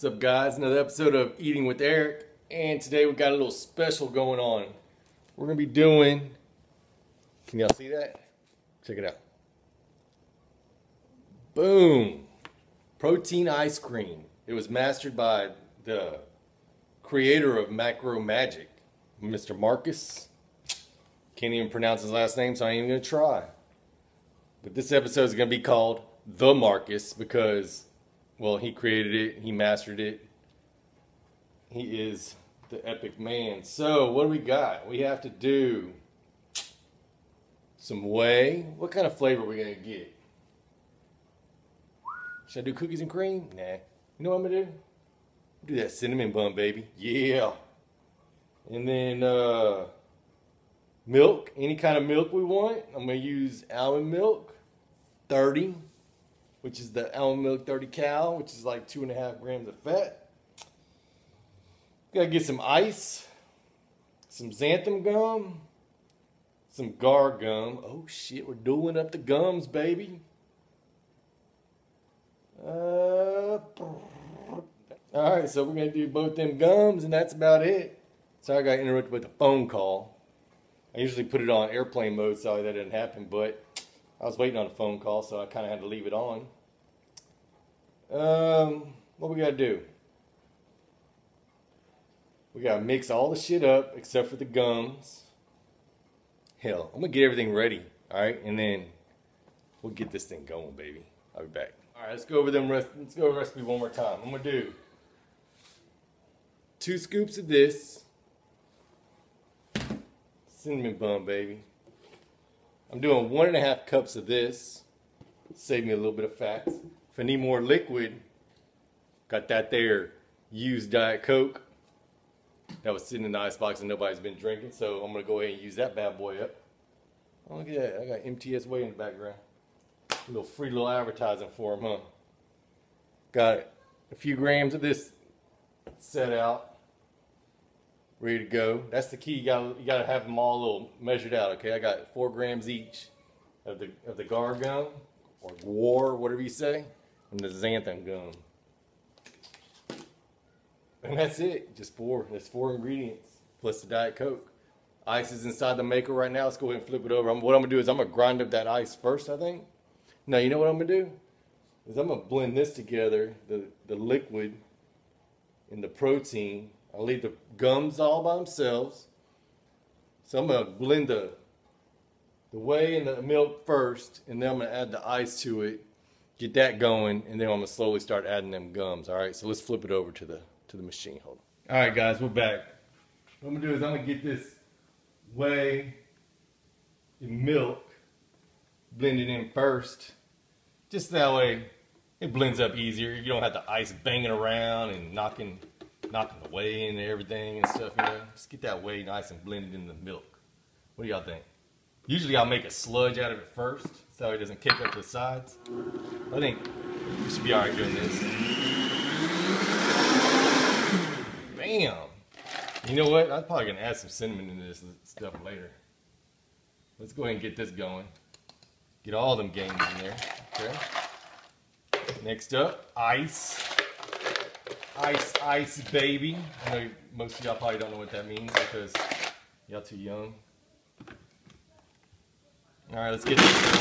What's up, guys? Another episode of Eating with Eric, and today we got a little special going on. We're gonna be doing, can y'all see that? Check it out. Boom! Protein ice cream. It was mastered by the creator of Macro Magic, Mr. Marcus. Can't even pronounce his last name, so I ain't even gonna try. But this episode is gonna be called The Marcus because, well, he created it, he mastered it. He is the epic man. So, what do we got? We have to do some whey. What kind of flavor are we going to get? Should I do cookies and cream? Nah. You know what I'm going to do? Do that cinnamon bun, baby. Yeah. And then, milk. Any kind of milk we want. I'm going to use almond milk. 30. Which is the almond milk 30 cal, which is like 2.5 grams of fat. Gotta get some ice, some xanthan gum, some guar gum. Oh shit, we're doing up the gums, baby. Alright, so we're gonna do both them gums, and that's about it. Sorry I got interrupted with a phone call. I usually put it on airplane mode, sorry that didn't happen, but I was waiting on a phone call, so I kind of had to leave it on. What we gotta do? We gotta mix all the shit up except for the gums. Hell, I'm gonna get everything ready, alright? And then we'll get this thing going, baby. I'll be back. Alright, let's go over the recipe one more time. I'm gonna do 2 scoops of this cinnamon bun, baby. I'm doing 1.5 cups of this. Save me a little bit of fat. If I need more liquid, got that there used Diet Coke. That was sitting in the icebox and nobody's been drinking, so I'm gonna go ahead and use that bad boy up. Oh, look at that, I got MTS Whey in the background. A little free little advertising for them, huh? Got a few grams of this set out. Ready to go. That's the key. You gotta have them all a little measured out. Okay, I got 4 grams each of the guar gum or guar, whatever you say, and the xanthan gum. And that's it. Just 4. There's 4 ingredients plus the Diet Coke. Ice is inside the maker right now. Let's go ahead and flip it over. What I'm gonna do is I'm gonna grind up that ice first, I think. Now you know what I'm gonna do is I'm gonna blend this together, the liquid and the protein. I'll leave the gums all by themselves. So I'm going to blend the whey and the milk first, and then I'm going to add the ice to it, get that going, and then I'm going to slowly start adding them gums. All right, so let's flip it over to the machine. Hold on. All right, guys, we're back. What I'm going to do is I'm going to get this whey and milk blended in first, just that way it blends up easier. You don't have the ice banging around and knocking the whey and everything and stuff, you know. Just get that whey nice and blended in the milk. What do y'all think? Usually I'll make a sludge out of it first so it doesn't kick up the sides. I think we should be alright doing this. Bam! You know what? I'm probably going to add some cinnamon into this stuff later. Let's go ahead and get this going. Get all them games in there. Okay. Next up, ice. Ice, baby. I know most of y'all probably don't know what that means because y'all too young. Alright, let's get this going.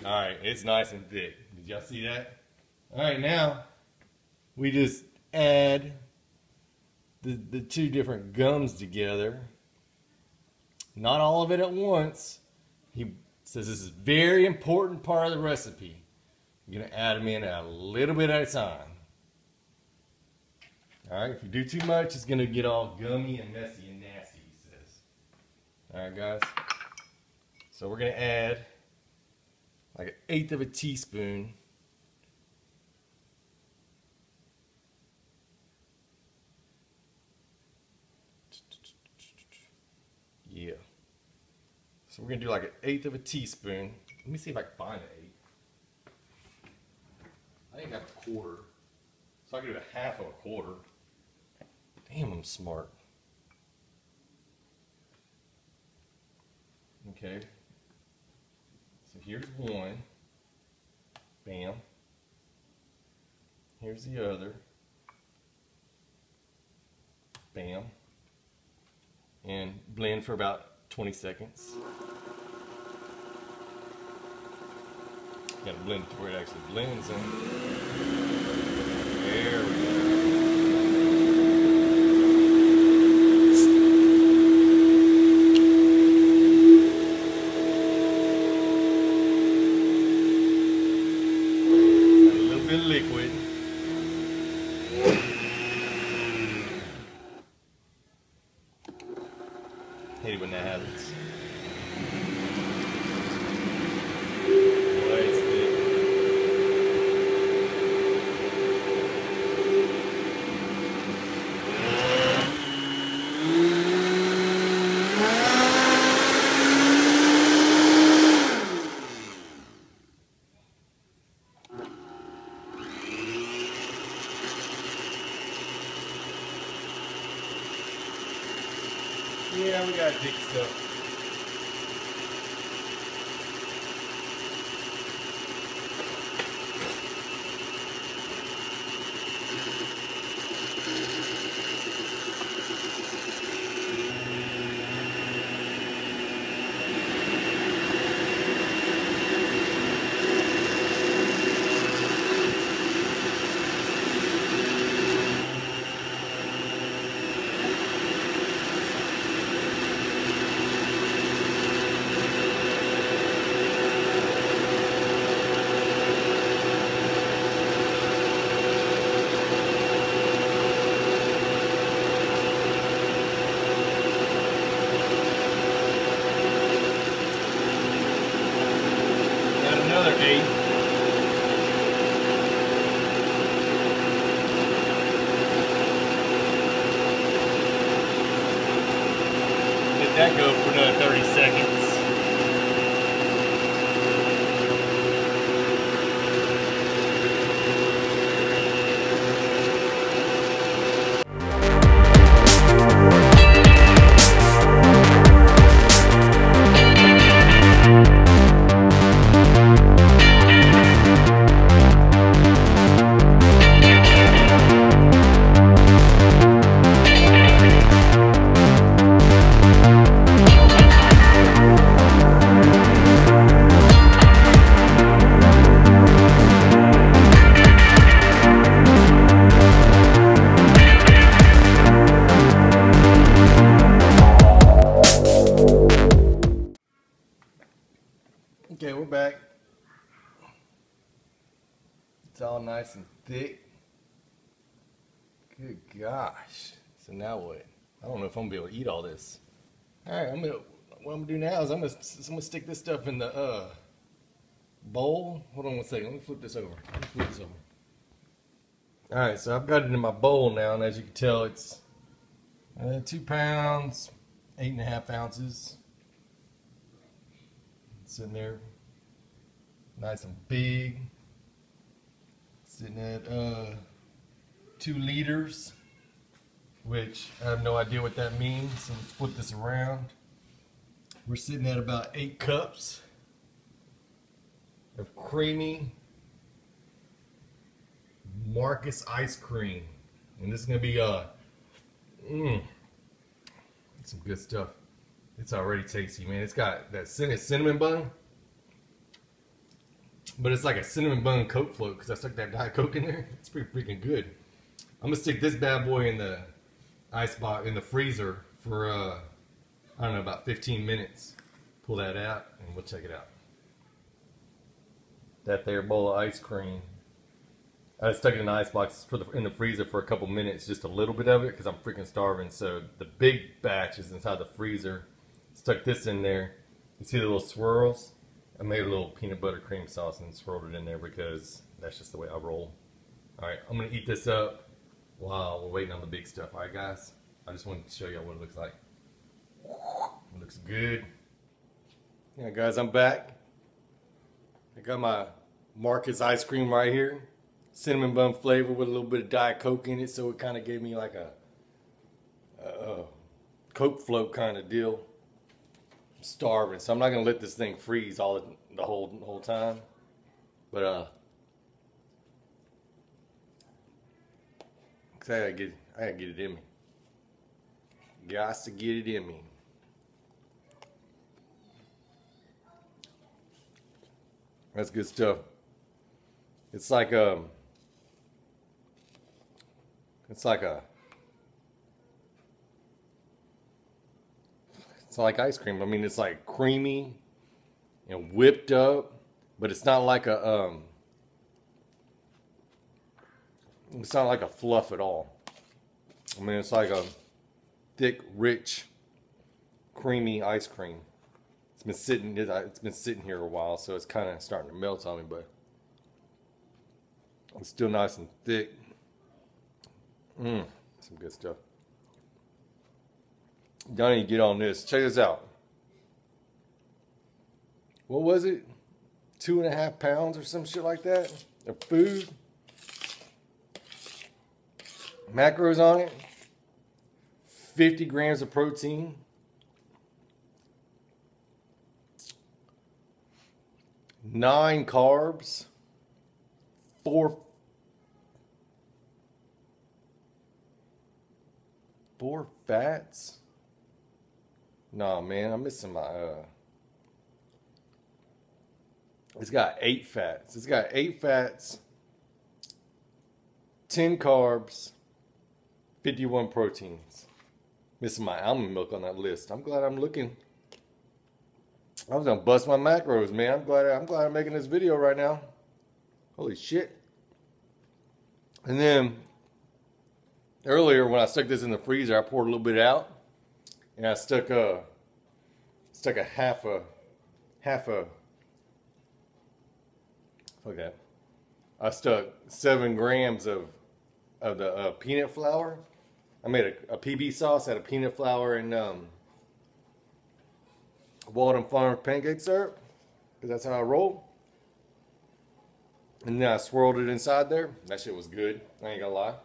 Alright, it's nice and thick. Did y'all see that? Alright, now we just add the 2 different gums together. Not all of it at once. He says this is a very important part of the recipe. You're going to add them in a little bit at a time. Alright, if you do too much, it's going to get all gummy and messy and nasty, he says. Alright, guys. So we're going to add like 1/8 of a teaspoon. Yeah. So we're going to do like 1/8 of a teaspoon. Let me see if I can find an 1/8. I think I got a 1/4. So I can do 1/2 of a 1/4. Damn, I'm smart. Okay. So here's one. Bam. Here's the other. Bam. And blend for about 20 seconds. Gotta blend it to where it actually blends in. There we go. Liquid. Hate it when that happens. Boy, it's thick. Yeah, we got thick stuff. Let that go for another 30 seconds. Okay, we're back. It's all nice and thick. Good gosh. So now what? I don't know if I'm gonna be able to eat all this. Alright, what I'm gonna do now is I'm gonna stick this stuff in the bowl. Hold on one second, let me flip this over. Alright, so I've got it in my bowl now, and as you can tell, it's 2 pounds, 8.5 ounces. Sitting there nice and big, sitting at 2 liters, which I have no idea what that means, so let's flip this around. We're sitting at about 8 cups of creamy Marcus ice cream, and this is gonna be some good stuff. It's already tasty, man. It's got that cinnamon bun, but it's like a cinnamon bun Coke float because I stuck that Diet Coke in there. It's pretty freaking good. I'm gonna stick this bad boy in the ice box in the freezer for I don't know, about 15 minutes. Pull that out and we'll check it out. That there bowl of ice cream, I stuck it in the ice box in the freezer for a couple minutes, just a little bit of it because I'm freaking starving. So the big batch is inside the freezer. Stuck this in there. You see the little swirls? I made a little peanut butter cream sauce and swirled it in there because that's just the way I roll. Alright, I'm going to eat this up while we're waiting on the big stuff. Alright guys, I just wanted to show you what it looks like. It looks good. Yeah guys, I'm back. I got my Marcus ice cream right here. Cinnamon bun flavor with a little bit of Diet Coke in it, so it kind of gave me like a Coke float kind of deal. starving, so I'm not gonna let this thing freeze all the whole time. But cause I gotta get it in me. Gots to get it in me. That's good stuff. It's like ice cream. I mean, it's like creamy and whipped up, but it's not like it's not like a fluff at all. I mean, it's like a thick, rich, creamy ice cream. It's been sitting here a while, so it's kind of starting to melt on me, but it's still nice and thick. Some good stuff. Y'all need to get on this. Check this out. What was it? 2.5 pounds or some shit like that of food. Macros on it. 50 grams of protein. 9 carbs. 4 fats. Nah, man, I'm missing my it's got 8 fats. It's got 8 fats, 10 carbs, 51 proteins. Missing my almond milk on that list. I'm glad I'm looking. I was gonna bust my macros, man. I'm glad I'm making this video right now. Holy shit. And then earlier when I stuck this in the freezer, I poured a little bit out, and I stuck a half a okay. I stuck 7 grams of the peanut flour. I made a PB sauce out of peanut flour and Walden Farms pancake syrup, because that's how I roll. And then I swirled it inside there. That shit was good. I ain't gonna lie.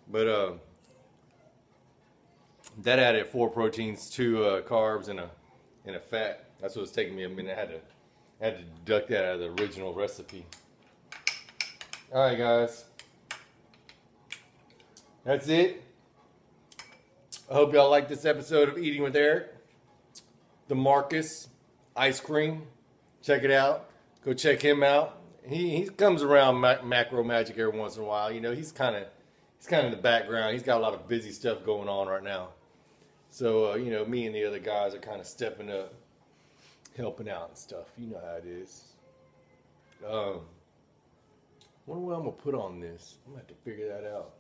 But that added 4 proteins, 2 carbs, and a fat. That's what was taking me a minute. I had to deduct that out of the original recipe. All right, guys. That's it. I hope y'all like this episode of Eating with Eric. The Marcus ice cream. Check it out. Go check him out. He comes around Macro Magic every once in a while. You know, he's kind of in the background. He's got a lot of busy stuff going on right now. So, you know, me and the other guys are kind of stepping up, helping out and stuff. You know how it is. Wonder what I'm going to put on this. I'm going to have to figure that out.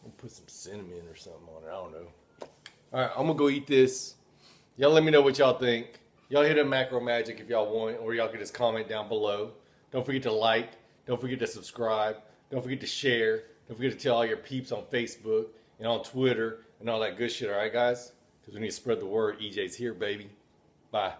I'm going to put some cinnamon or something on it. I don't know. All right, I'm going to go eat this. Y'all let me know what y'all think. Y'all hit up Macro Magic if y'all want, or y'all can just comment down below. Don't forget to like. Don't forget to subscribe. Don't forget to share. Don't forget to tell all your peeps on Facebook and on Twitter and all that good shit, all right, guys? Because we need to spread the word. EJ's here, baby. Bye.